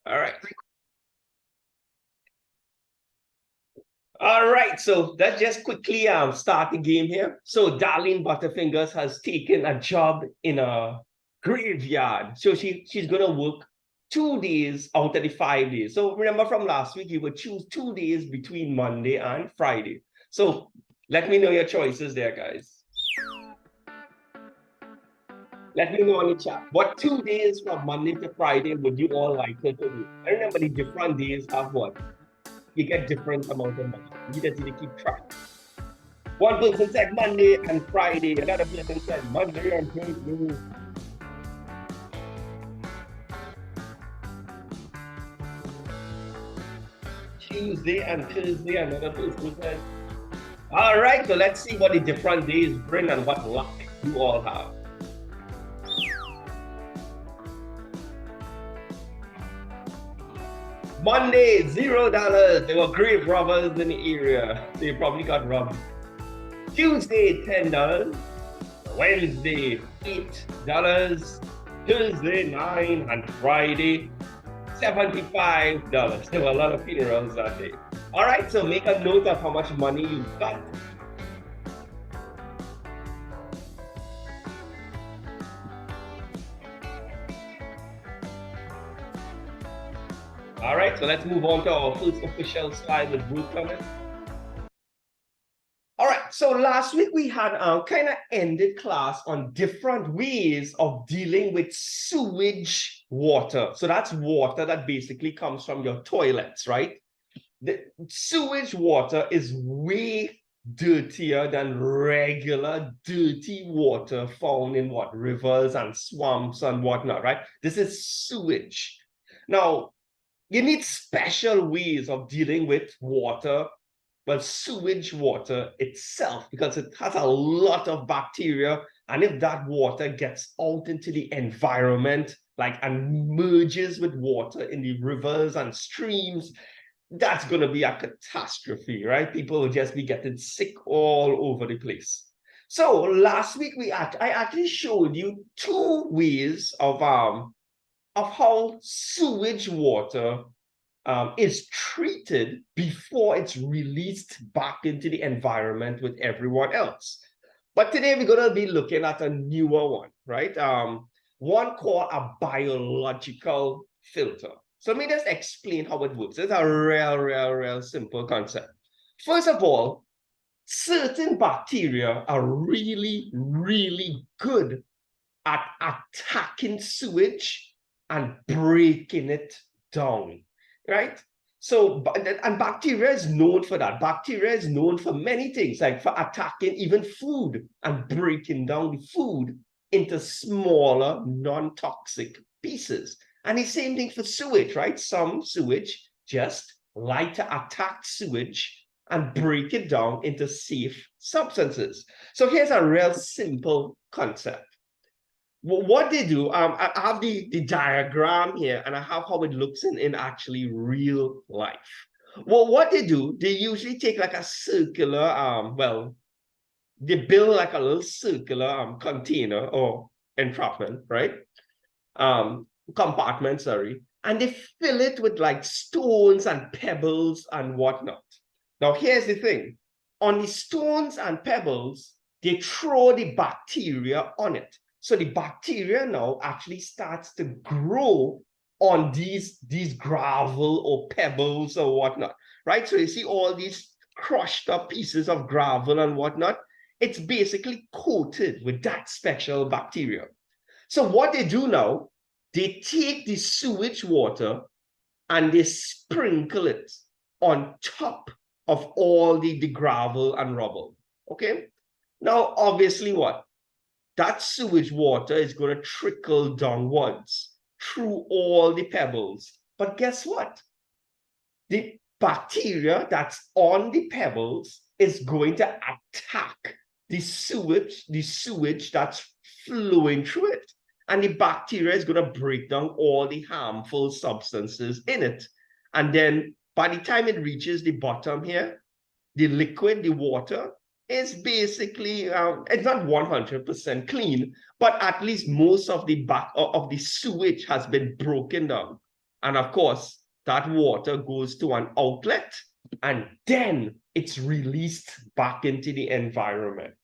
All right. All right, so let's just quickly start the game here. So Darlene Butterfingers has taken a job in a graveyard. So she's gonna work 2 days out of the 5 days. So remember from last week, you would choose 2 days between Monday and Friday. So let me know your choices there, guys. Let me know in the chat. What 2 days from Monday to Friday would you all like her to do? I remember the different days have what? You get different amount of money. You just need to keep track. One person said Monday and Friday. Another person said Monday and Tuesday. Tuesday and Thursday. Another person said. All right, so let's see what the different days bring and what luck you all have. Monday, $0. There were grave robbers in the area. They probably got robbed. Tuesday, $10. Wednesday, $8. Thursday, $9. And Friday, $75. There were a lot of funerals that day. All right, so make a note of how much money you got. All right, so let's move on to our first official slide with group comments. All right, so last week we had kind of ended class on different ways of dealing with sewage water. So that's water that basically comes from your toilets, right? The sewage water is way dirtier than regular dirty water found in what? Rivers and swamps and whatnot, right? This is sewage. Now, you need special ways of dealing with water, well, sewage water itself, because it has a lot of bacteria. And if that water gets out into the environment, like, and merges with water in the rivers and streams, that's going to be a catastrophe, right? People will just be getting sick all over the place. So last week I actually showed you two ways of how sewage water is treated before it's released back into the environment with everyone else. But today we're going to be looking at a newer one, right? One called a biological filter. So let me just explain how it works. It's a real simple concept. First of all, certain bacteria are really good at attacking sewage and breaking it down, right? So, and bacteria is known for that. Bacteria is known for many things, like for attacking even food and breaking down the food into smaller, non-toxic pieces. And the same thing for sewage, right? Some sewage just like to attack sewage and break it down into safe substances. So here's a real simple concept. What they do, I have the diagram here, and I have how it looks in actually real life. Well, what they do, they usually take like a circular, well, they build like a little circular container or entrapment, right? Compartment, sorry, and they fill it with like stones and pebbles and whatnot. Now, here's the thing. On the stones and pebbles, they throw the bacteria on it. So the bacteria now actually starts to grow on these gravel or pebbles or whatnot, right? So you see all these crushed up pieces of gravel and whatnot. It's basically coated with that special bacteria. So what they do now, they take the sewage water and they sprinkle it on top of all the gravel and rubble, okay? Now, obviously what? That sewage water is going to trickle downwards through all the pebbles. But guess what? The bacteria that's on the pebbles is going to attack the sewage that's flowing through it. And the bacteria is going to break down all the harmful substances in it. And then by the time it reaches the bottom here, the liquid, the water, is basically, it's not 100% clean, but at least most of the sewage has been broken down. And of course, that water goes to an outlet and then it's released back into the environment.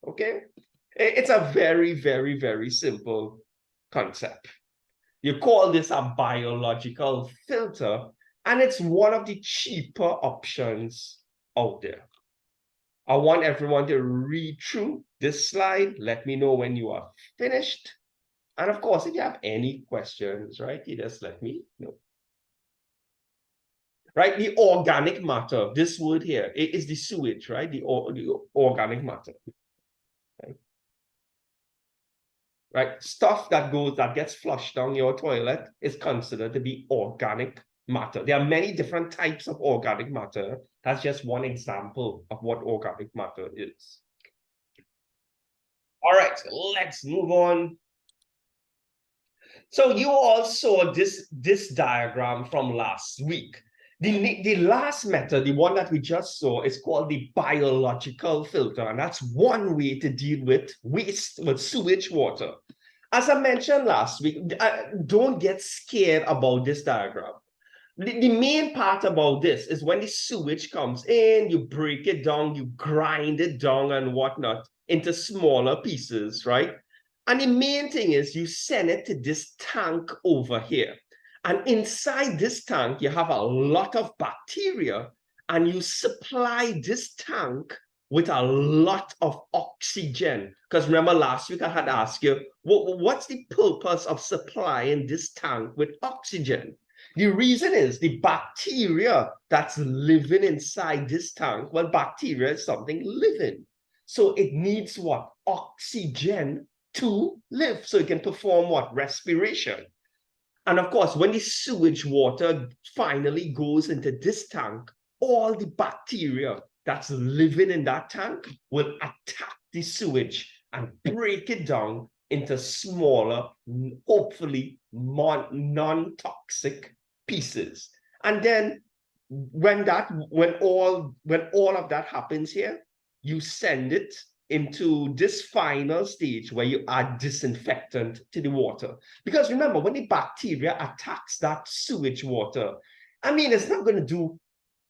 Okay? It's a very, very, very simple concept. You call this a biological filter, and it's one of the cheaper options out there. I want everyone to read through this slide. Let me know when you are finished. And of course, if you have any questions, right, you just let me know. Right, the organic matter, this word here, it is the sewage, right? The organic matter. Right, stuff that gets flushed down your toilet is considered to be organic matter. There are many different types of organic matter. That's just one example of what organic matter is. All right, let's move on. So you all saw this diagram from last week. The last method, the one that we just saw, is called the biological filter, and that's one way to deal with waste, with sewage water. As I mentioned last week, don't get scared about this diagram. The main part about this is when the sewage comes in, you break it down, you grind it down and whatnot into smaller pieces, right? And the main thing is you send it to this tank over here. And inside this tank, you have a lot of bacteria, and you supply this tank with a lot of oxygen. Because remember last week I had asked you, what's the purpose of supplying this tank with oxygen? The reason is the bacteria that's living inside this tank, well, bacteria is something living. So it needs what? Oxygen to live. So it can perform what? Respiration. And of course, when the sewage water finally goes into this tank, all the bacteria that's living in that tank will attack the sewage and break it down into smaller, hopefully non-toxic pieces. And then when all of that happens here, you send it into this final stage where you add disinfectant to the water. Because remember, when the bacteria attacks that sewage water, I mean, it's not going to do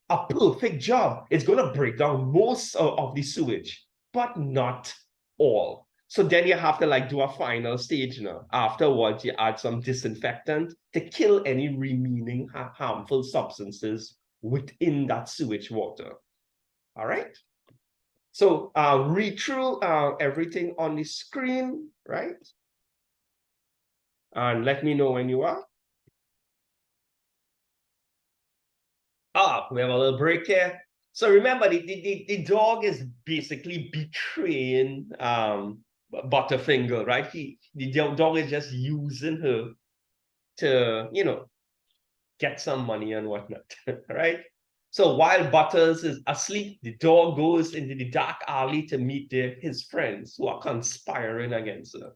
a perfect job. It's going to break down most of the sewage, but not all. So then you have to like do a final stage now. Afterwards, you add some disinfectant to kill any remaining harmful substances within that sewage water. All right. So read through everything on the screen, right? And let me know when you are. We have a little break here. So remember, the dog is basically betraying Butterfinger, right? The dog is just using her to, you know, get some money and whatnot, right? So while Butters is asleep, the dog goes into the dark alley to meet his friends who are conspiring against her.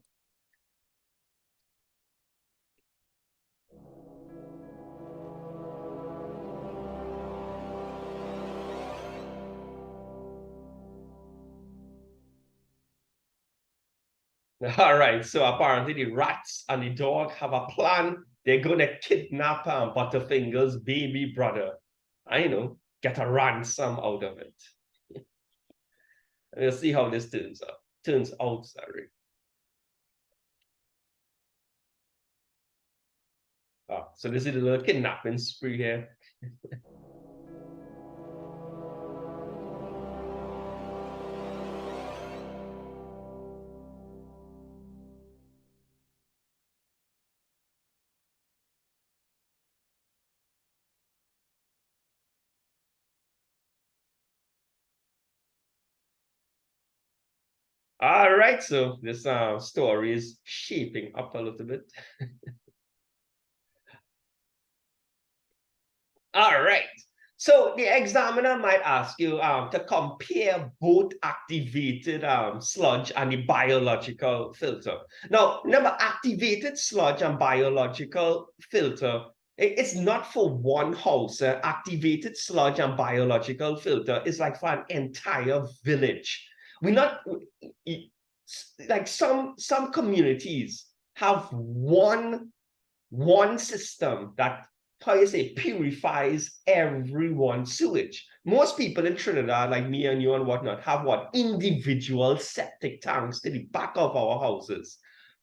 All right, so apparently the rats and the dog have a plan. They're going to kidnap Butterfinger's baby brother. I know, get a ransom out of it. We'll see how this turns out, sorry. So this is a little kidnapping spree here. All right, so this story is shaping up a little bit. All right. So the examiner might ask you to compare both activated sludge and the biological filter. Now, remember, activated sludge and biological filter, it's not for one house. Activated sludge and biological filter is like for an entire village. We're not, like some communities have one one system that, how you say, purifies everyone's sewage. Most people in Trinidad, like me and you and whatnot, have what? Individual septic tanks to the back of our houses.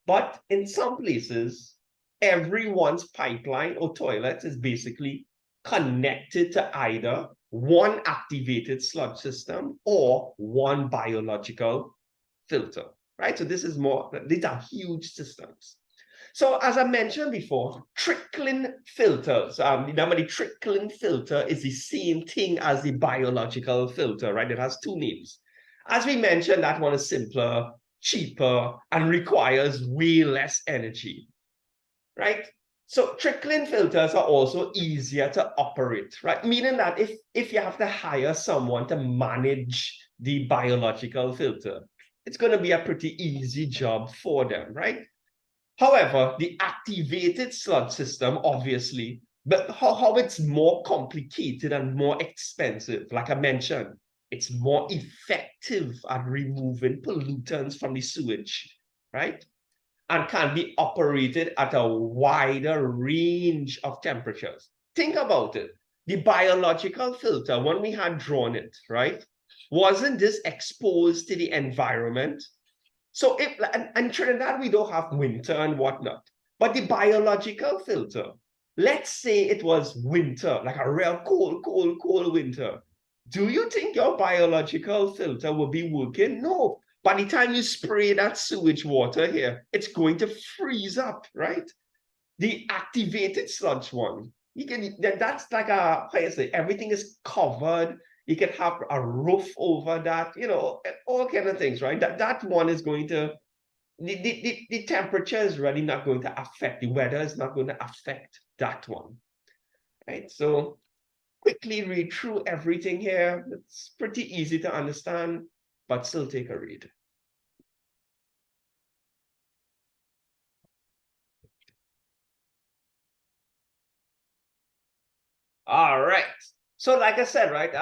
But in some places, everyone's pipeline or toilet is basically connected to either one activated sludge system or one biological filter, right? So this is more, these are huge systems. So as I mentioned before, trickling filters, remember the trickling filter is the same thing as the biological filter, right? It has two names. As we mentioned, that one is simpler, cheaper, and requires way less energy, right? So trickling filters are also easier to operate, right? Meaning that if you have to hire someone to manage the biological filter, it's going to be a pretty easy job for them, right? However, the activated sludge system, obviously, but how it's more complicated and more expensive, like I mentioned, it's more effective at removing pollutants from the sewage, right? And can be operated at a wider range of temperatures. Think about it. The biological filter, when we had drawn it, right, wasn't this exposed to the environment? So if, and Trinidad, we don't have winter and whatnot, but the biological filter, let's say it was winter, like a real cold winter. Do you think your biological filter will be working? No. By the time you spray that sewage water here, it's going to freeze up, right? The activated sludge one, you can, that's like a, how you say, everything is covered. You can have a roof over that, you know, all kind of things, right? That one is going to, the temperature is really not going to affect, the weather is not going to affect that one, right? So quickly read through everything here. It's pretty easy to understand, but still take a read. All right. So like I said, right,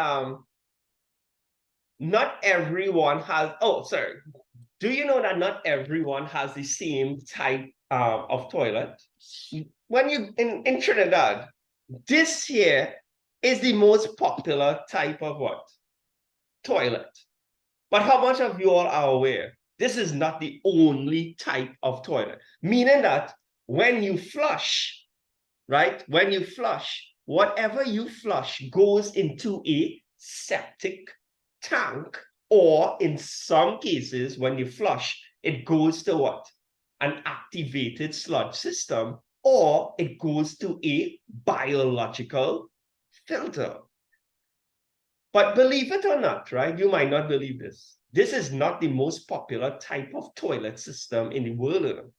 not everyone has, oh, sorry. Do you know that not everyone has the same type of toilet? When you, in Trinidad, this here is the most popular type of what? Toilet. But how much of you all are aware? This is not the only type of toilet. Meaning that when you flush, right? When you flush, whatever you flush goes into a septic tank, or in some cases, when you flush, it goes to what? An activated sludge system, or it goes to a biological filter. But believe it or not, right? You might not believe this. This is not the most popular type of toilet system in the world.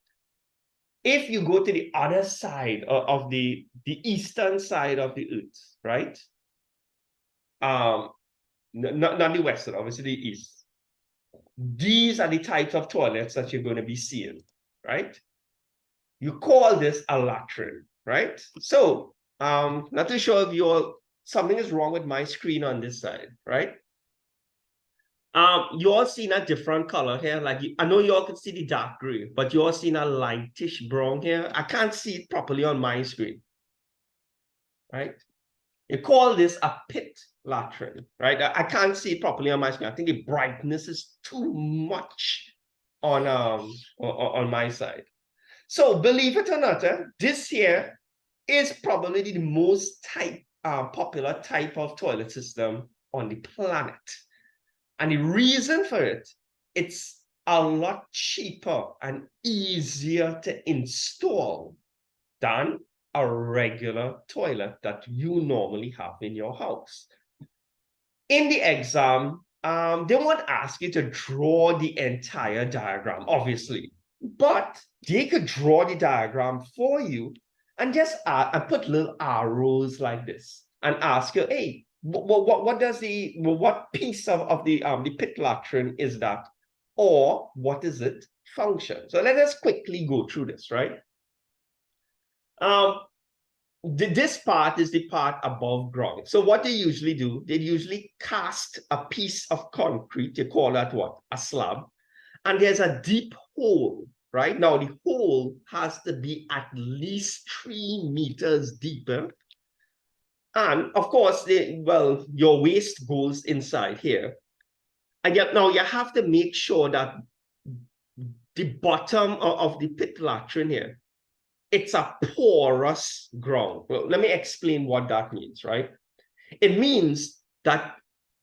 If you go to the other side of the eastern side of the earth, right? Not the western, obviously the east. These are the types of toilets that you're going to be seeing, right? You call this a latrine, right? So, not too sure if you're, something is wrong with my screen on this side, right? You all seen a different color here. Like, I know you all can see the dark gray, but you all seen a lightish brown here. I can't see it properly on my screen, right? You call this a pit latrine, right? I can't see it properly on my screen. I think the brightness is too much on my side. So believe it or not, this here is probably the most popular type of toilet system on the planet. And the reason for it, it's a lot cheaper and easier to install than a regular toilet that you normally have in your house. In the exam, they won't ask you to draw the entire diagram, obviously, but they could draw the diagram for you and just and put little arrows like this and ask you, hey, what does what piece of the pit latrine is that, or what is it function? So let us quickly go through this, right? This part is the part above ground. So what they usually do, they usually cast a piece of concrete, they call that what? A slab. And there's a deep hole, right? Now the hole has to be at least 3 meters deeper. And of course, your waste goes inside here. And yet now you have to make sure that the bottom of the pit latrine here, it's a porous ground. Well, let me explain what that means, right? It means that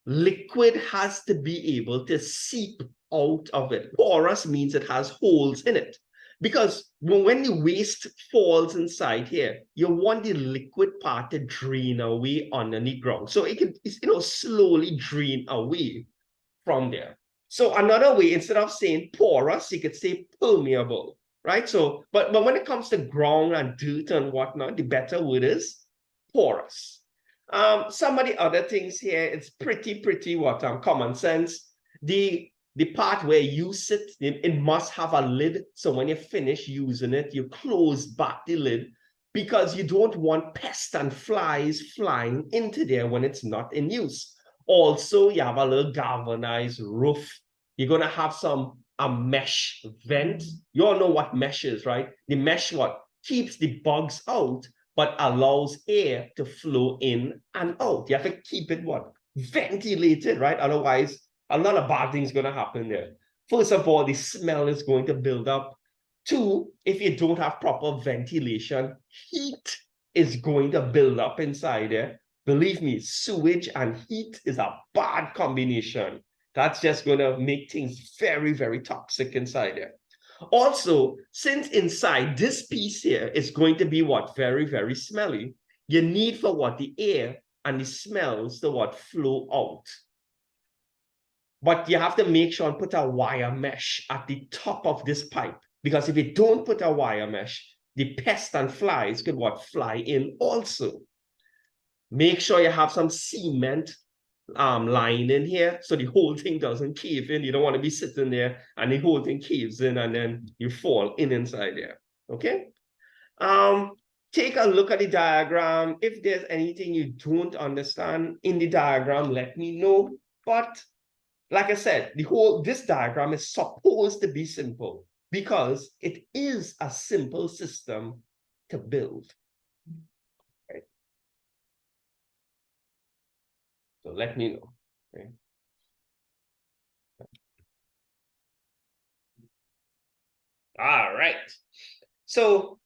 liquid has to be able to seep out of it. Porous means it has holes in it. Because when the waste falls inside here, you want the liquid part to drain away underneath ground. So it can, slowly drain away from there. So another way, instead of saying porous, you could say permeable, right? So, but when it comes to ground and dirt and whatnot, the better word is porous. Some of the other things here, it's pretty common sense. The part where you sit, it must have a lid. So when you finish using it, you close back the lid because you don't want pests and flies flying into there when it's not in use. Also, you have a little galvanized roof. You're going to have a mesh vent. You all know what mesh is, right? The mesh keeps the bugs out, but allows air to flow in and out. You have to keep it ventilated, right? Otherwise, a lot of bad things going to happen there. First of all, the smell is going to build up. Two, if you don't have proper ventilation, heat is going to build up inside there. Believe me, sewage and heat is a bad combination. That's just going to make things very toxic inside there. Also, since inside this piece here is going to be very smelly, you need for the air and the smells to flow out. But you have to make sure and put a wire mesh at the top of this pipe, because if you don't put a wire mesh, the pests and flies could fly in also. Make sure you have some cement line in here so the whole thing doesn't cave in. You don't want to be sitting there and the whole thing caves in and then you fall inside there. Okay. Take a look at the diagram. If there's anything you don't understand in the diagram, let me know. But like I said, this diagram is supposed to be simple because it is a simple system to build. Right? So let me know. Okay? All right. So,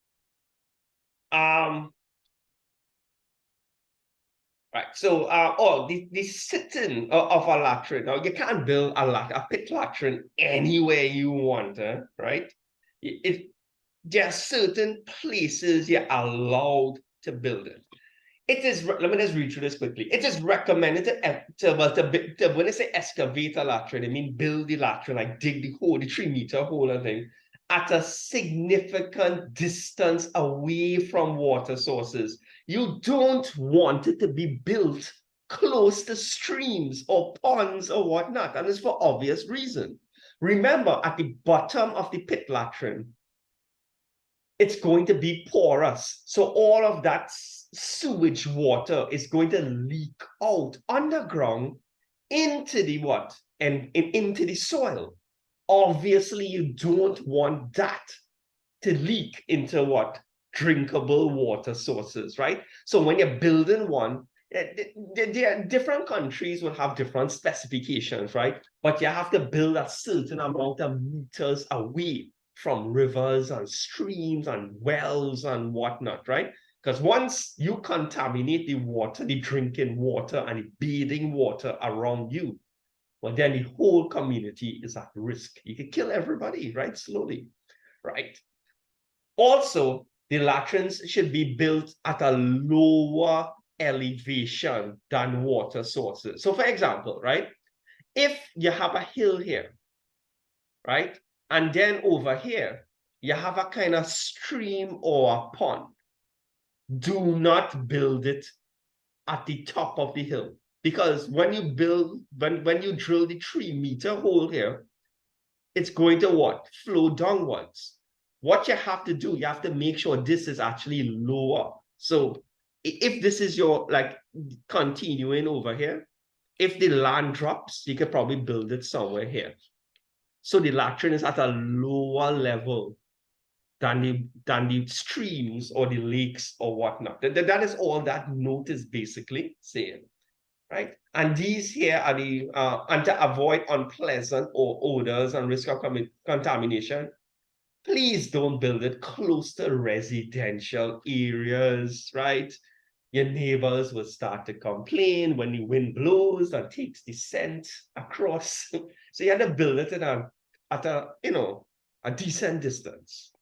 right. So, the sitting of a latrine. Now, you can't build a pit latrine anywhere you want, right? There are certain places you're allowed to build it. It is, let me just read through this quickly. It is recommended to when I say excavate a latrine, I mean build the latrine, like dig the hole, the 3-meter hole and thing, at a significant distance away from water sources. You don't want it to be built close to streams or ponds or whatnot, and it's for obvious reason. Remember, at the bottom of the pit latrine, it's going to be porous. So all of that sewage water is going to leak out underground into the into the soil. Obviously, you don't want that to leak into drinkable water sources, right? So when you're building one, different countries will have different specifications, right? But you have to build a certain amount of meters away from rivers and streams and wells and whatnot, right? Because once you contaminate the water, the drinking water and the bathing water around you, well, then the whole community is at risk. You can kill everybody, right? Slowly, right? Also, the latrines should be built at a lower elevation than water sources. So for example, right, if you have a hill here, right, and then over here, you have a kind of stream or a pond, do not build it at the top of the hill. Because when you drill the 3-meter hole here, it's going to flow downwards. What you have to do, you have to make sure this is actually lower. So if this is your, continuing over here, if the land drops, you could probably build it somewhere here. So the latrine is at a lower level than the streams or the lakes or whatnot. That is all that note is basically saying, right? And these here are the, and to avoid unpleasant or odors and risk of contamination, please don't build it close to residential areas, right? Your neighbors will start to complain when the wind blows and takes the scent across. So you have to build it at a, you know, a decent distance.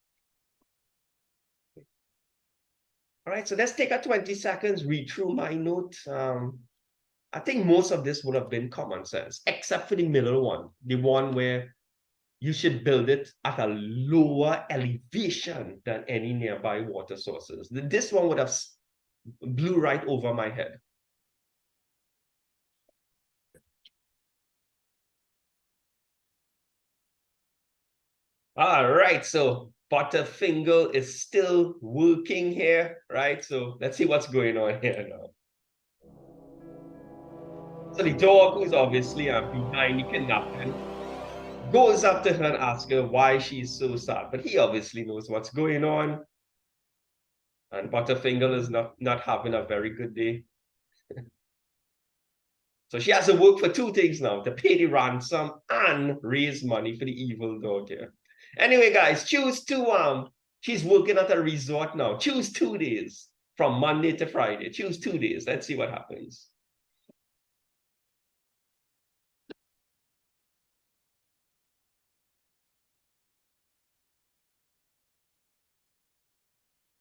All right, so let's take a 20 seconds, read through my note. I think most of this would have been common sense, except for the middle one, the one where you should build it at a lower elevation than any nearby water sources. This one would have blew right over my head. All right, so Butterfinger is still working here, right? So let's see what's going on here now. So the dog, who's obviously behind the kidnapping, goes up to her and asks her why she's so sad. But he obviously knows what's going on. And Butterfinger is not having a very good day. So she has to work for two things now, to pay the ransom and raise money for the evil dog here. Anyway, guys, choose to, she's working at a resort now. Choose 2 days from Monday to Friday. Choose 2 days. Let's see what happens.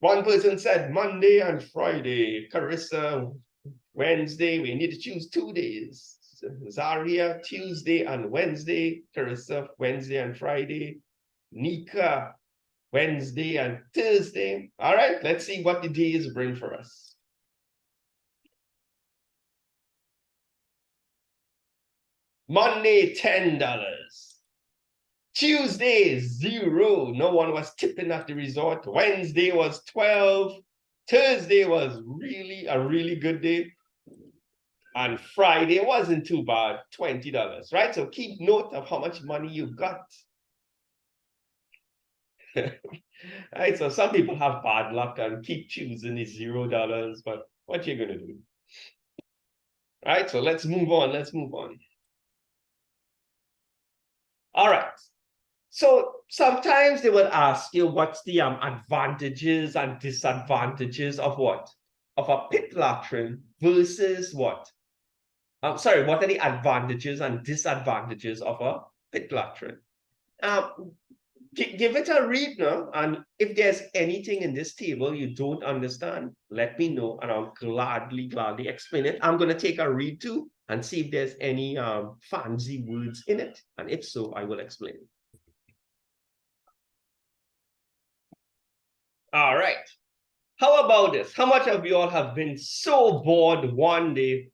One person said Monday and Friday. Carissa, Wednesday. We need to choose 2 days. Zaria, Tuesday and Wednesday. Carissa, Wednesday and Friday. Nika, Wednesday and Thursday. All right, let's see what the days bring for us. Monday, $10. Tuesday, 0. No one was tipping at the resort. Wednesday was 12. Thursday was really a really good day. And Friday wasn't too bad, $20, right? So keep note of how much money you got. Right, so some people have bad luck and keep choosing the $0, but what you gonna do? Right, so let's move on. Let's move on. All right. So sometimes they will ask you what's the advantages and disadvantages of what? Of a pit latrine versus what? I'm sorry, what are the advantages and disadvantages of a pit latrine? Give it a read now, and if there's anything in this table you don't understand, let me know, and I'll gladly explain it. I'm going to take a read too and see if there's any fancy words in it, and if so, I will explain it. All right. How about this? How much of you all have been so bored one day,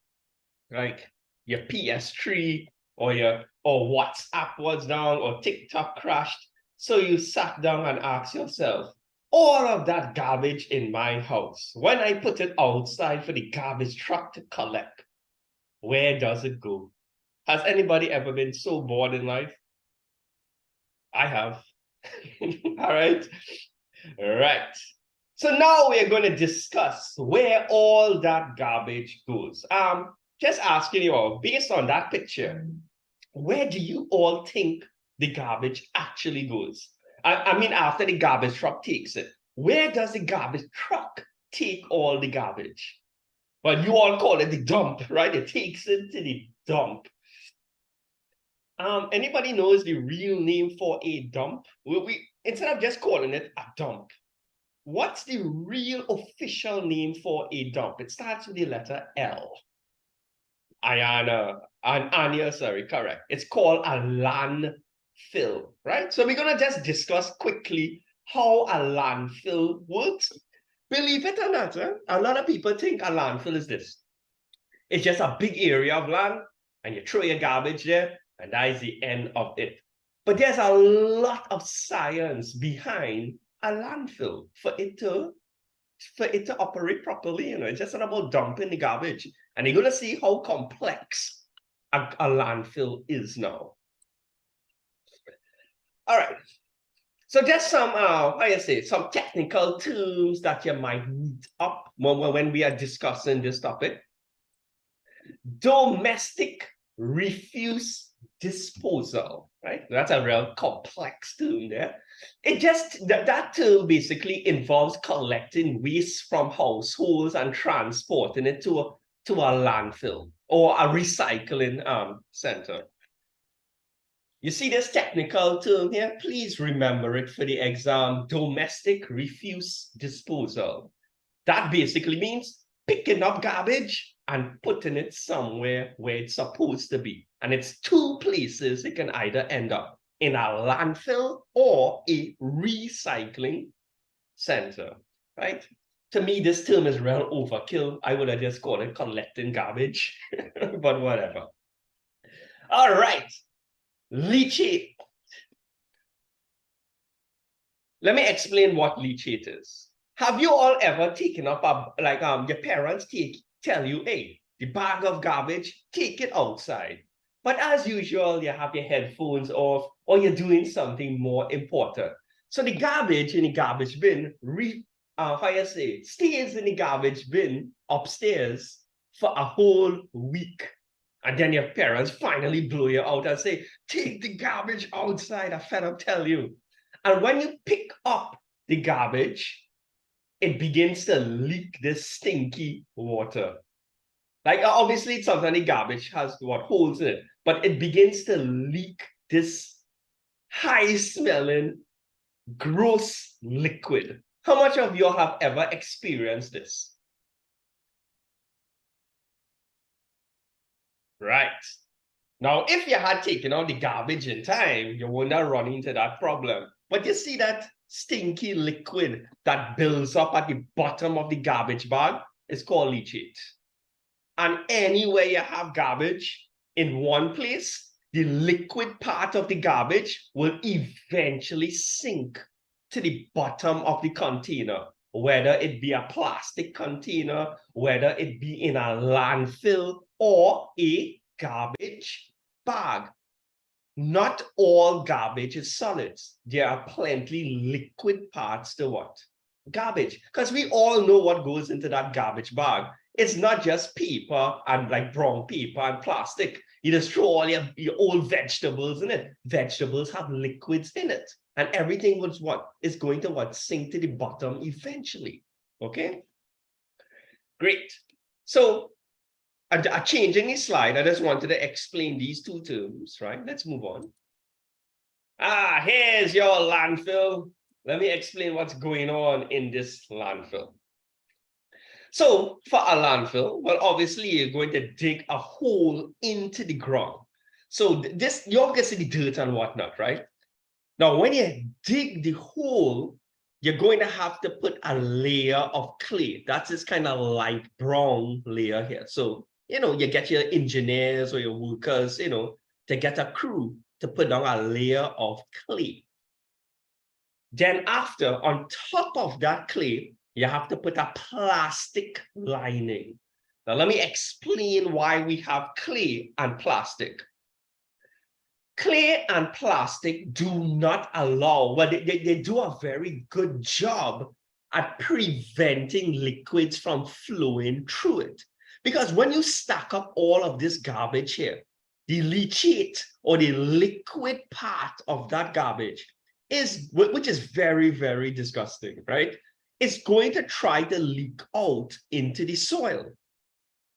like your PS3 or WhatsApp was down or TikTok crashed? So you sat down and asked yourself, all of that garbage in my house, when I put it outside for the garbage truck to collect, where does it go? Has anybody ever been so bored in life? I have. All right. All right. So now we're going to discuss where all that garbage goes. Just asking you all, based on that picture, where do you all think the garbage actually goes? I mean, after the garbage truck takes it, where does the garbage truck take all the garbage? Well, you all call it the dump, right? It takes it to the dump. Anybody knows the real name for a dump? We instead of just calling it a dump, what's the real official name for a dump? It starts with the letter L. Anya, sorry, correct. It's called a landfill, right? So we're going to just discuss quickly how a landfill works. Believe it or not, a lot of people think a landfill is this. It's just a big area of land, and you throw your garbage there, and that is the end of it. But there's a lot of science behind a landfill for it to operate properly. It's just not about dumping the garbage. And you're going to see how complex a landfill is now. All right. So there's some, how you say, some technical terms that you might meet up when we are discussing this topic. Domestic refuse disposal, right? That's a real complex term there. It just, that term basically involves collecting waste from households and transporting it to a landfill or a recycling center. You see this technical term here? Please remember it for the exam. Domestic refuse disposal. That basically means picking up garbage and putting it somewhere where it's supposed to be. And it's two places it can either end up: in a landfill or a recycling center, right? To me, this term is real overkill. I would have just called it collecting garbage, but whatever. All right. Leachate. Let me explain what leachate is. Have you all ever taken up your parents tell you, hey, the bag of garbage, take it outside. But as usual, you have your headphones off or you're doing something more important. So the garbage in the garbage bin, stays in the garbage bin upstairs for a whole week. And then your parents finally blow you out and say, take the garbage outside. I fed up tell you. And when you pick up the garbage, it begins to leak this stinky water. Like obviously sometimes the garbage has what holes in it, but it begins to leak this high smelling, gross liquid. How much of you have ever experienced this? Right. Now, if you had taken out the garbage in time, you wouldn't have run into that problem. But you see that stinky liquid that builds up at the bottom of the garbage bag is called leachate. And anywhere you have garbage in one place, the liquid part of the garbage will eventually sink to the bottom of the container, whether it be a plastic container, whether it be in a landfill or a garbage bag. Not all garbage is solids. There are plenty liquid parts to what? Garbage. Because we all know what goes into that garbage bag. It's not just paper and like brown paper and plastic. You just throw all your old vegetables in it. Vegetables have liquids in it. And everything is going to sink to the bottom eventually. Okay? Great. So changing the slide, I just wanted to explain these two terms, right? Let's move on. Here's your landfill. Let me explain what's going on in this landfill. So for a landfill, well, obviously you're going to dig a hole into the ground. So this, you all can see the dirt and whatnot, right? Now, when you dig the hole, you're going to have to put a layer of clay. That's this kind of light brown layer here. So, you get your engineers or your workers, to get a crew to put down a layer of clay. Then after, on top of that clay, you have to put a plastic lining. Now, let me explain why we have clay and plastic. Clay and plastic do not allow, well, they do a very good job at preventing liquids from flowing through it. Because when you stack up all of this garbage here, the leachate or the liquid part of that garbage which is very, very disgusting, right? It's going to try to leak out into the soil.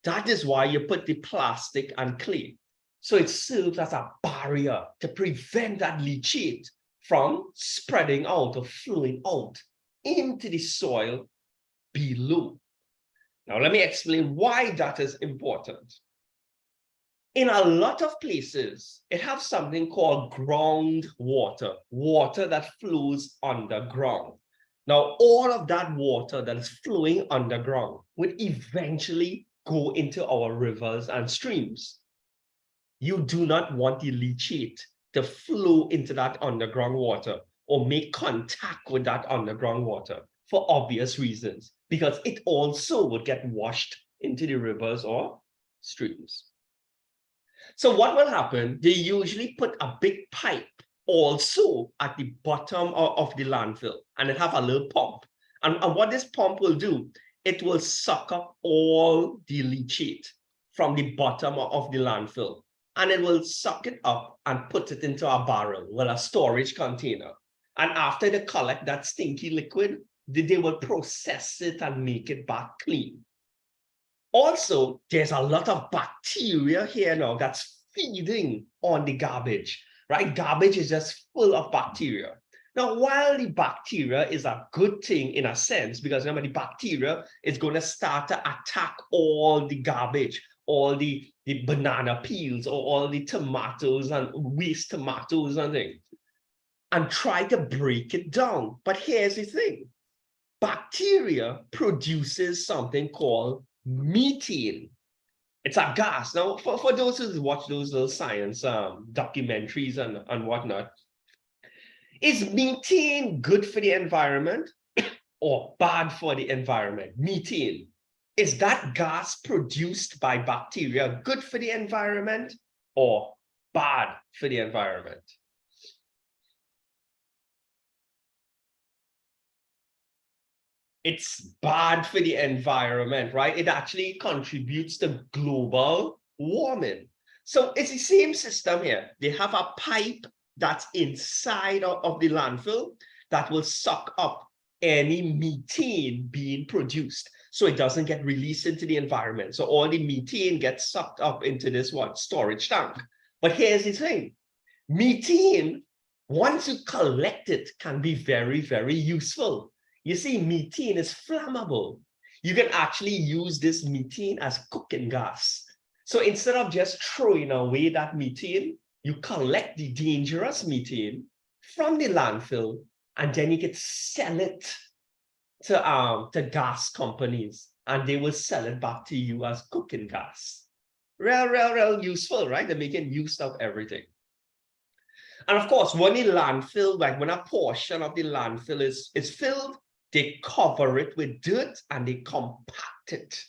That is why you put the plastic and clay. So it serves as a barrier to prevent that leachate from spreading out or flowing out into the soil below. Now, let me explain why that is important. In a lot of places, it has something called groundwater, water that flows underground. Now, all of that water that is flowing underground would eventually go into our rivers and streams. You do not want the leachate to flow into that underground water or make contact with that underground water for obvious reasons, because it also would get washed into the rivers or streams. So what will happen? They usually put a big pipe also at the bottom of the landfill, and it have a little pump. And what this pump will do, it will suck up all the leachate from the bottom of the landfill, and it will suck it up and put it into a barrel, well, a storage container. And after they collect that stinky liquid, they will process it and make it back clean. Also, there's a lot of bacteria here now that's feeding on the garbage, right? Garbage is just full of bacteria. Now, while the bacteria is a good thing in a sense, because remember, the bacteria is going to start to attack all the garbage, all the banana peels, or all the tomatoes and waste tomatoes and things, and try to break it down. But here's the thing. Bacteria produces something called methane. It's a gas. Now, for those who watch those little science documentaries and whatnot, is methane good for the environment or bad for the environment? Methane. Is that gas produced by bacteria good for the environment or bad for the environment? It's bad for the environment, right? It actually contributes to global warming. So it's the same system here. They have a pipe that's inside of the landfill that will suck up any methane being produced, so it doesn't get released into the environment. So all the methane gets sucked up into this storage tank. But here's the thing. Methane, once you collect it, can be very, very useful. You see, methane is flammable. You can actually use this methane as cooking gas. So instead of just throwing away that methane, you collect the dangerous methane from the landfill, and then you can sell it to gas companies, and they will sell it back to you as cooking gas. Real useful, right? They're making use of everything. And of course, when the landfill, like when a portion of the landfill is filled, they cover it with dirt and they compact it.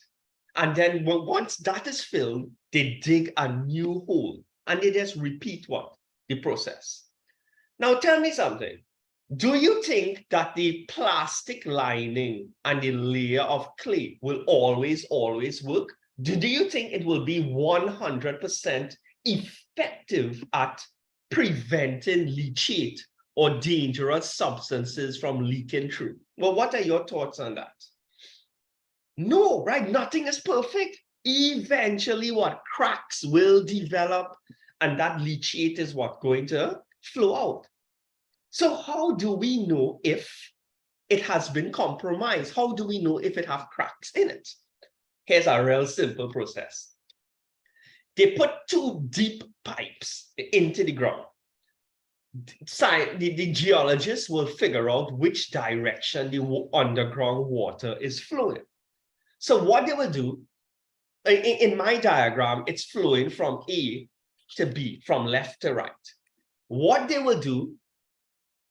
And then once that is filled, they dig a new hole and they just repeat the process. Now tell me something. Do you think that the plastic lining and the layer of clay will always work? Do you think it will be 100% effective at preventing leachate or dangerous substances from leaking through? Well, what are your thoughts on that? No, right? Nothing is perfect. Eventually, cracks will develop, and that leachate is going to flow out. So how do we know if it has been compromised? How do we know if it has cracks in it? Here's a real simple process. They put 2 deep pipes into the ground. The geologists will figure out which direction the underground water is flowing. So what they will do, in my diagram, it's flowing from A to B, from left to right. What they will do,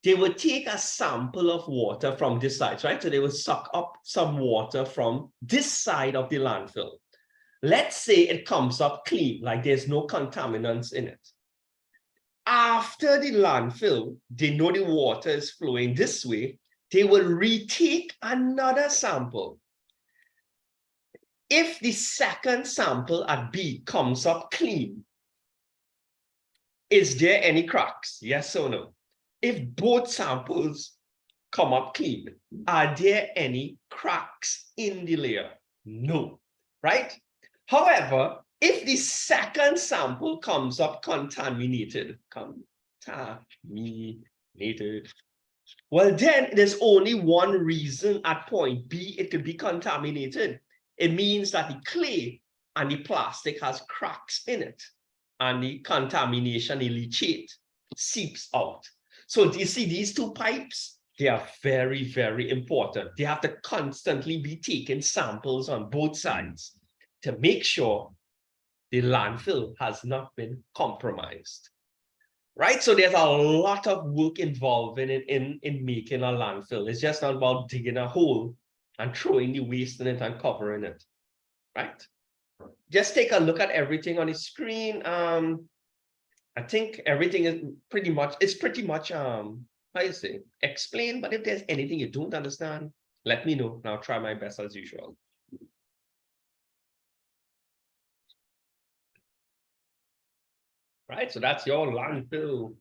they will take a sample of water from this side, right? So they will suck up some water from this side of the landfill. Let's say it comes up clean, like there's no contaminants in it. After the landfill, they know the water is flowing this way, they will retake another sample. If the second sample at B comes up clean, is there any cracks? Yes or no? If both samples come up clean, are there any cracks in the layer? No, right? However, if the second sample comes up contaminated, well, then there's only one reason at point B it could be contaminated. It means that the clay and the plastic has cracks in it, and the contamination, the leachate, seeps out. So do you see these 2 pipes? They are very, very important. They have to constantly be taking samples on both sides to make sure the landfill has not been compromised, right? So there's a lot of work involved in making a landfill. It's just not about digging a hole and throwing the waste in it and covering it, right? Just take a look at everything on the screen. I think everything is pretty much, how you say, explained. But if there's anything you don't understand, let me know and I'll try my best as usual. Right, so that's your landfill.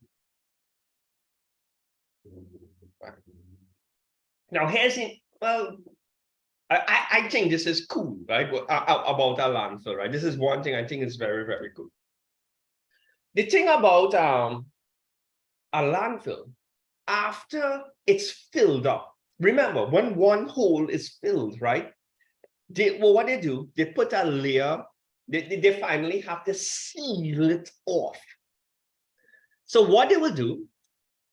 Now here's it. Well, I think this is cool, right? About a landfill, right? This is one thing I think is very, very cool. The thing about a landfill, after it's filled up, remember when one hole is filled, right? What they do, they put a layer, they finally have to seal it off. So what they will do,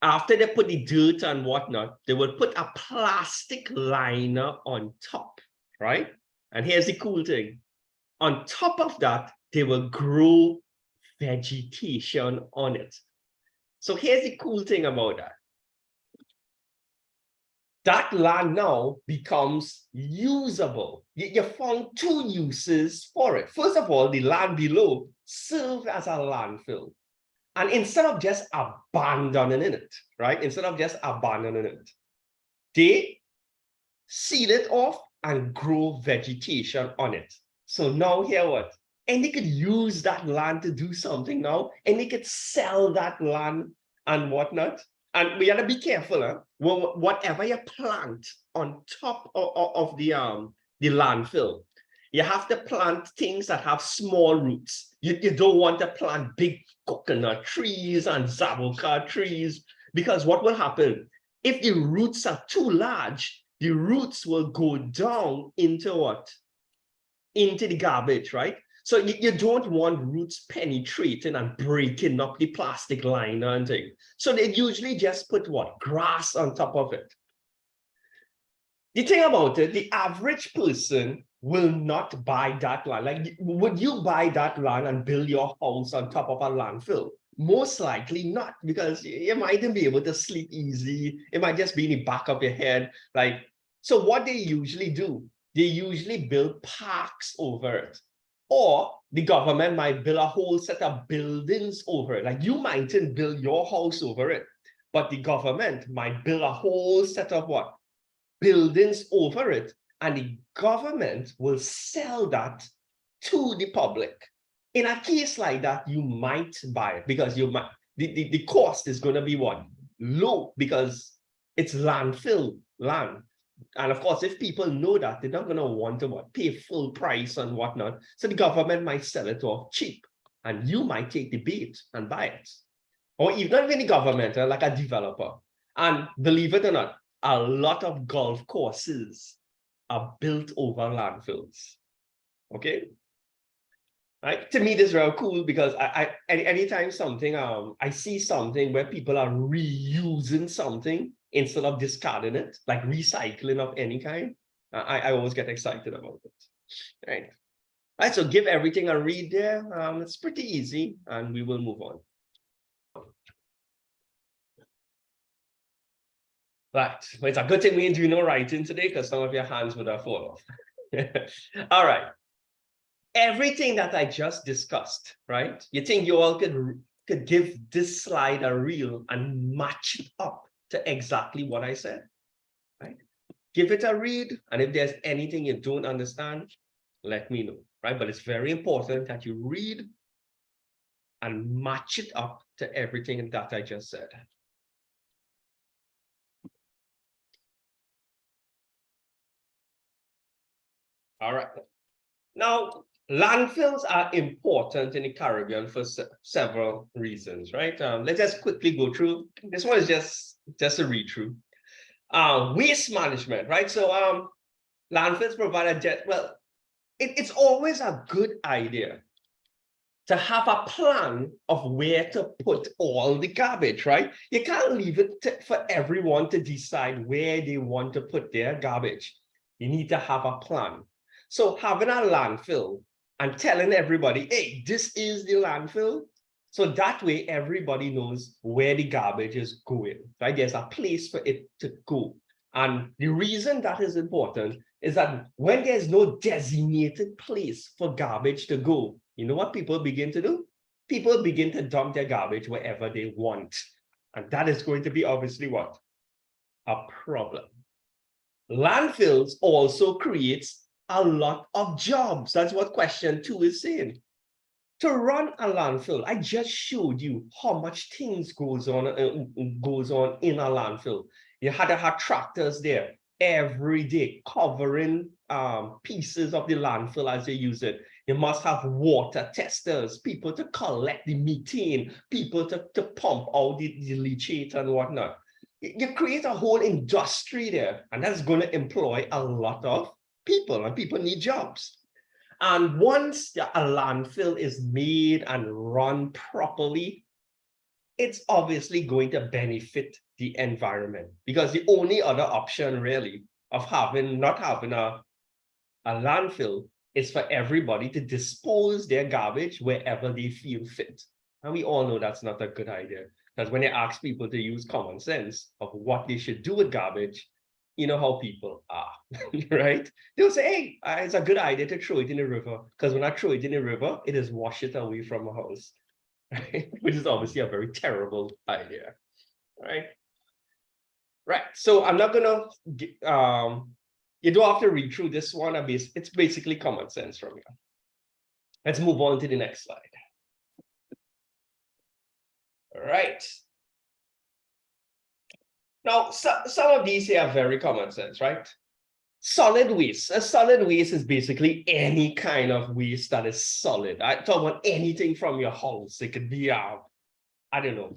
after they put the dirt and whatnot, they will put a plastic liner on top, right? And here's the cool thing. On top of that, they will grow vegetation on it. So here's the cool thing about that. That land now becomes usable. You found two uses for it. First of all, the land below serves as a landfill. And instead of just abandoning it, right? Instead of just abandoning it, they seal it off and grow vegetation on it. So now here what? And they could use that land to do something now, and they could sell that land and whatnot. And we gotta be careful, huh? Well, whatever you plant on top of the landfill, you have to plant things that have small roots. You don't want to plant big coconut trees and zabuka trees, because what will happen if the roots are too large? The roots will go down into what? Into the garbage, right? So you don't want roots penetrating and breaking up the plastic liner and thing. So they usually just put what? Grass on top of it. The thing about it, the average person will not buy that land. Like, would you buy that land and build your house on top of a landfill? Most likely not, because you mightn't be able to sleep easy. It might just be in the back of your head. Like, so what they usually do, they usually build parks over it. Or the government might build a whole set of buildings over it. Like, you mightn't build your house over it, but the government might build a whole set of what? Buildings over it, and the government will sell that to the public. In a case like that, you might buy it, because you might, the cost is going to be what? Low, because it's landfill land. And of course, if people know that, they're not going to want to what? Pay full price and whatnot. So the government might sell it off cheap, and you might take the bait and buy it. Or even the government, like a developer. And believe it or not, a lot of golf courses are built over landfills. Okay, right? To me, this is very cool, because anytime something I see something where people are reusing something instead of discarding it, like recycling of any kind, I always get excited about it. Right. All right, so give everything a read there. It's pretty easy, and we will move on. Right, well, it's a good thing we ain't doing no writing today, because some of your hands would have fallen off. All right, everything that I just discussed, right? You think you all could give this slide a reel and match it up to exactly what I said, right? Give it a read, and if there's anything you don't understand, let me know, right? But it's very important that you read and match it up to everything that I just said. All right. Now, landfills are important in the Caribbean for several reasons, right? Let's just quickly go through. This one is just a read through. Waste management, right? So landfills provide it's always a good idea to have a plan of where to put all the garbage, right? You can't leave it for everyone to decide where they want to put their garbage. You need to have a plan. So having a landfill and telling everybody, hey, this is the landfill. So that way everybody knows where the garbage is going, right? There's a place for it to go. And the reason that is important is that when there's no designated place for garbage to go, you know what people begin to do? people begin to dump their garbage wherever they want. And that is going to be obviously what? A problem. Landfills also creates a lot of jobs. That's what question 2 is saying. To run a landfill, I just showed you how much things goes on in a landfill. You had to have tractors there every day covering pieces of the landfill as they use it. You must have water testers, people to collect the methane, people to pump out the leachate and whatnot. You create a whole industry there, and that's going to employ a lot of people, and people need jobs. And once a landfill is made and run properly, it's obviously going to benefit the environment, because the only other option really of not having a landfill is for everybody to dispose their garbage wherever they feel fit. And we all know that's not a good idea, because when you ask people to use common sense of what they should do with garbage, you know how people are, right? They'll say, hey, it's a good idea to throw it in the river, because when I throw it in the river, it is wash it away from a house, right? Which is obviously a very terrible idea, right? Right, so I'm not gonna, you don't have to read through this one. It's basically common sense from here. Let's move on to the next slide. All right. Now, some of these here are very common sense, right? Solid waste. A solid waste is basically any kind of waste that is solid. I talk about anything from your house. It could be, I don't know,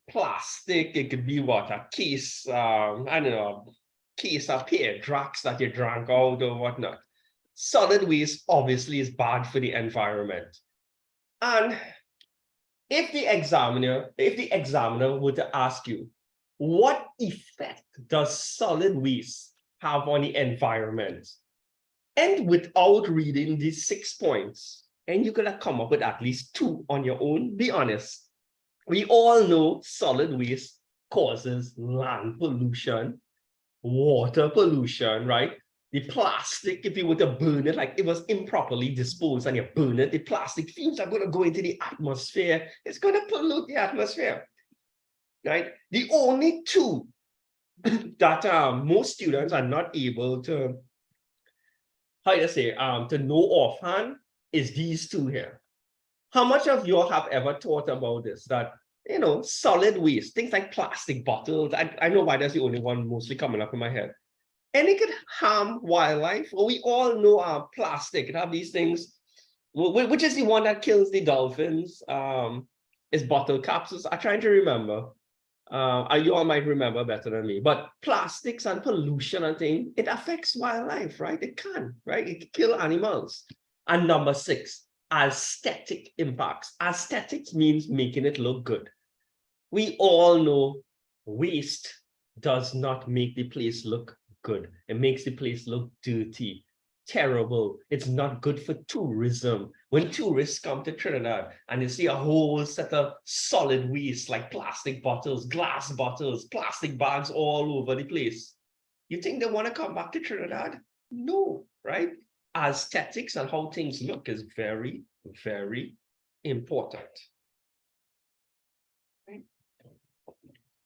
plastic. It could be what? A case, I don't know, case of pear drugs that you drank out or whatnot. Solid waste obviously is bad for the environment. And if the examiner were to ask you, what effect does solid waste have on the environment? And without reading these 6 points, and you could have come up with at least 2 on your own, be honest. We all know solid waste causes land pollution, water pollution, right? The plastic, if you were to burn it, like it was improperly disposed and you burn it, the plastic fumes are going to go into the atmosphere. It's going to pollute the atmosphere, right? The only 2 that most students are not able to, how do you say, to know offhand is these 2 here. How much of you have ever thought about this? That, you know, solid waste, things like plastic bottles. I know why that's the only one mostly coming up in my head. And it could harm wildlife. Well, we all know plastic. It have these things, which is the one that kills the dolphins. Is bottle caps. I'm trying to remember. You all might remember better than me. But plastics and pollution and things, it affects wildlife, right? It can, right? It can kill animals. And number 6, aesthetic impacts. Aesthetics means making it look good. We all know waste does not make the place look good. It makes the place look dirty, terrible. It's not good for tourism. When tourists come to Trinidad and they see a whole set of solid waste like plastic bottles, glass bottles, plastic bags all over the place, you think they want to come back to Trinidad? No, right? Aesthetics and how things look is very, very important.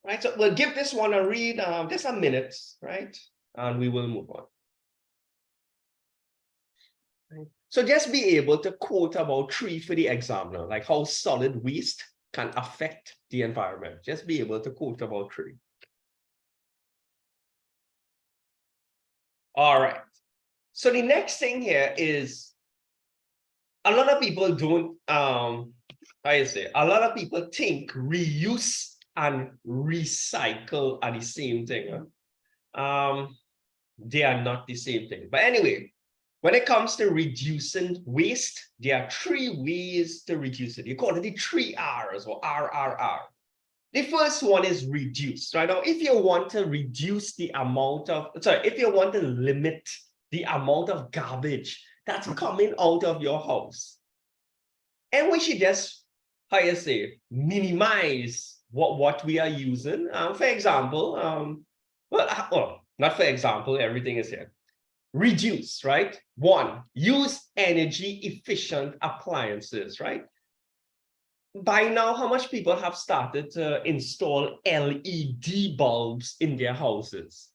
Right, so we'll give this one a read, just a minute, right? And we will move on. Right. So just be able to quote about 3 for the examiner, like how solid waste can affect the environment. Just be able to quote about 3. All right. So the next thing here is a lot of people don't, how you say, a lot of people think reuse and recycle are the same thing. They are not the same thing. But anyway, when it comes to reducing waste, there are 3 ways to reduce it. You call it the 3 R's or RRR. The first one is reduce, right? Now, if you want to reduce the amount of, if you want to limit the amount of garbage that's coming out of your house, and we should just, how you say, minimize what we are using. For example, well, not for example, everything is here. Reduce, right? 1, use energy efficient appliances, right? by now, how much people have started to install LED bulbs in their houses,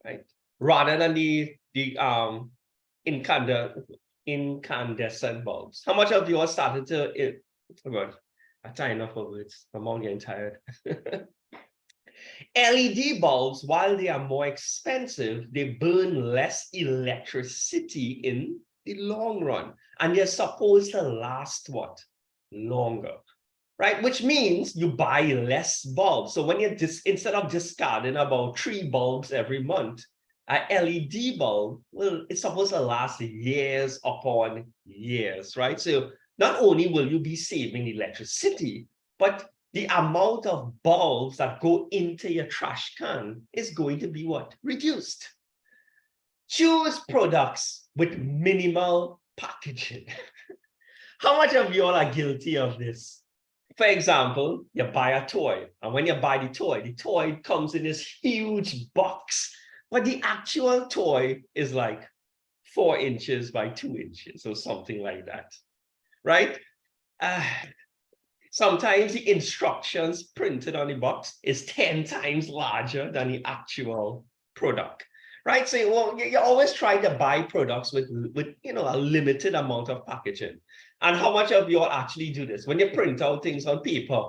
right? Rather than the incandescent bulbs. How much of you have started to, oh God, I'm tired enough of words. I'm all getting tired. LED bulbs, while they are more expensive, they burn less electricity in the long run. And they're supposed to last what? Longer, right? Which means you buy less bulbs. So when you're instead of discarding about 3 bulbs every month, an LED bulb, well, it's supposed to last years upon years, right? So not only will you be saving electricity, but the amount of bulbs that go into your trash can is going to be what? Reduced. Choose products with minimal packaging. How much of you all are guilty of this? For example, you buy a toy, and when you buy the toy comes in this huge box, but the actual toy is like 4 inches by 2 inches or something like that, right? Sometimes the instructions printed on the box is 10 times larger than the actual product, right? So well, you always try to buy products with a limited amount of packaging. And how much of you all actually do this? When you print out things on paper,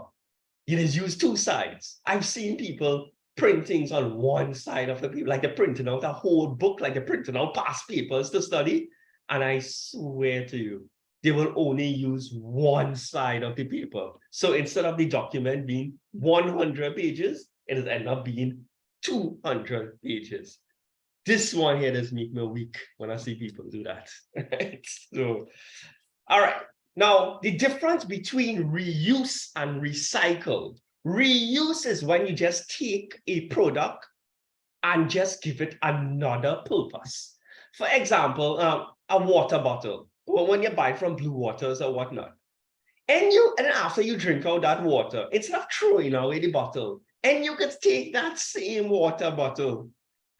you just use 2 sides. I've seen people print things on one side of the paper, like they're printing out a whole book, like they're printing out past papers to study. And I swear to you, they will only use one side of the paper. So instead of the document being 100 pages, it will end up being 200 pages. This one here does make me weak when I see people do that. Right? So, all right. Now, the difference between reuse and recycle. Reuse is when you just take a product and just give it another purpose. For example, a water bottle, or when you buy from Blue Waters or whatnot, and after you drink out that water, instead of throwing away the bottle, and you could take that same water bottle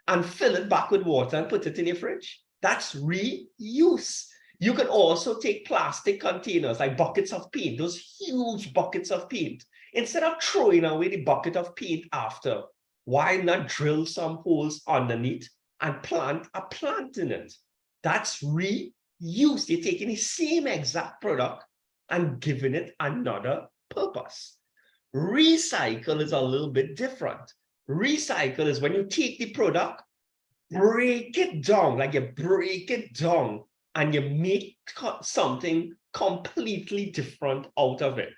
and fill it back with water and put it in your fridge. That's reuse. You can also take plastic containers like buckets of paint, those huge buckets of paint. Instead of throwing away the bucket of paint after, why not drill some holes underneath and plant a plant in it? That's reuse. You're taking the same exact product and giving it another purpose. Recycle is a little bit different. Recycle is when you take the product, break it down, like you break it down, and you make something completely different out of it.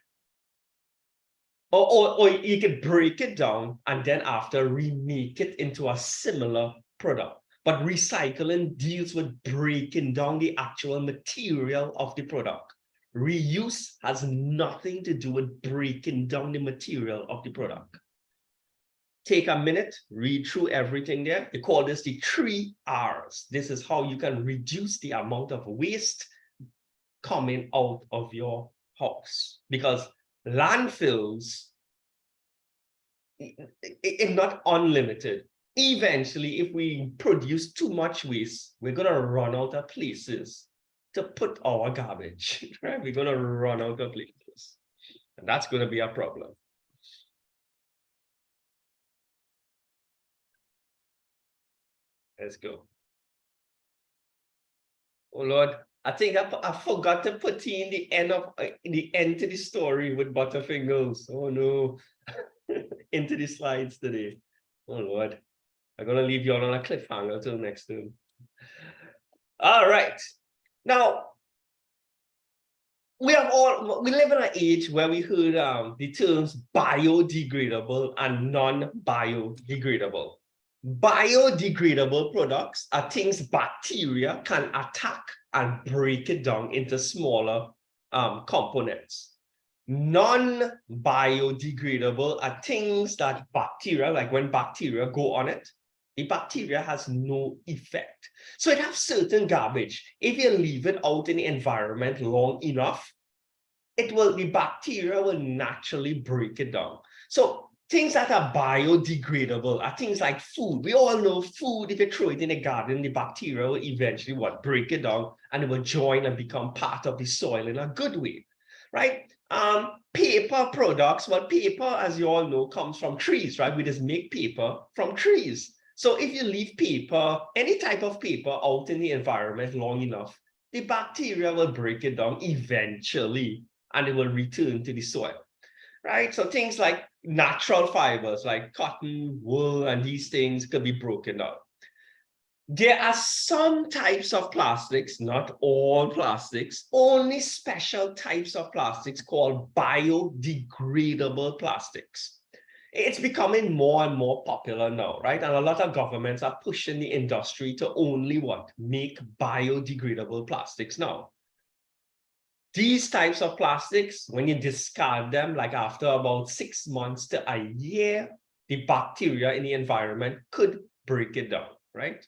Or you can break it down and then after remake it into a similar product. But recycling deals with breaking down the actual material of the product. Reuse has nothing to do with breaking down the material of the product. Take a minute, read through everything there. They call this the 3 R's. This is how you can reduce the amount of waste coming out of your house. Because landfills, if not unlimited, eventually, if we produce too much waste, we're going to run out of places to put our garbage, right? We're going to run out of places. And that's going to be a problem. Let's go. Oh Lord, I think I forgot to put in the end to the story with Butterfingers. Oh no, into the slides today. Oh Lord, I'm gonna leave you all on a cliffhanger till next time. All right, now we live in an age where we heard the terms biodegradable and non-biodegradable. Biodegradable products are things bacteria can attack and break it down into smaller components. Non-biodegradable are things that bacteria, like when bacteria go on it, the bacteria has no effect. So it has certain garbage. If you leave it out in the environment long enough, the bacteria will naturally break it down. So things that are biodegradable are things like food. We all know food, if you throw it in a garden, the bacteria will eventually break it down and it will join and become part of the soil in a good way, right? paper products, well, paper, as you all know, comes from trees, right? We just make paper from trees. So if you leave paper, any type of paper out in the environment long enough, the bacteria will break it down eventually, and it will return to the soil, right? So things like natural fibers, like cotton, wool, and these things could be broken down. There are some types of plastics, not all plastics, only special types of plastics called biodegradable plastics. It's becoming more and more popular now, right? And a lot of governments are pushing the industry to only what? Make biodegradable plastics now. These types of plastics, when you discard them, like after about 6 months to a year, the bacteria in the environment could break it down, right?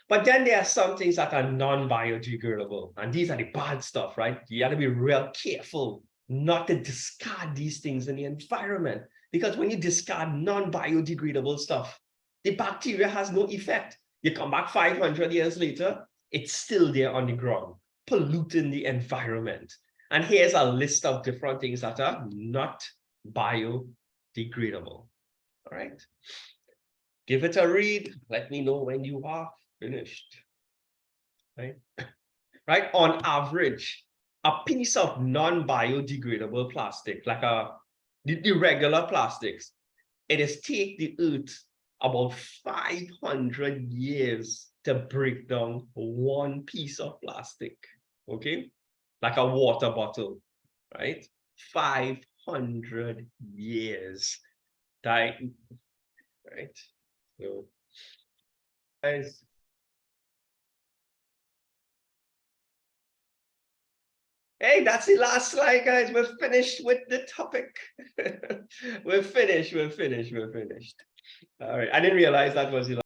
But then there are some things that are non-biodegradable, and these are the bad stuff, right? You got to be real careful not to discard these things in the environment, because when you discard non-biodegradable stuff, the bacteria has no effect. You come back 500 years later, it's still there on the ground, polluting the environment. And here's a list of different things that are not biodegradable. All right. Give it a read. Let me know when you are finished. Right? Right? On average, a piece of non-biodegradable plastic, like the regular plastics, it is take the earth about 500 years to break down one piece of plastic. Okay? Like a water bottle, right? 500 years. Right? So, guys. Hey, that's the last slide, guys. We're finished with the topic. We're finished. All right. I didn't realize that was the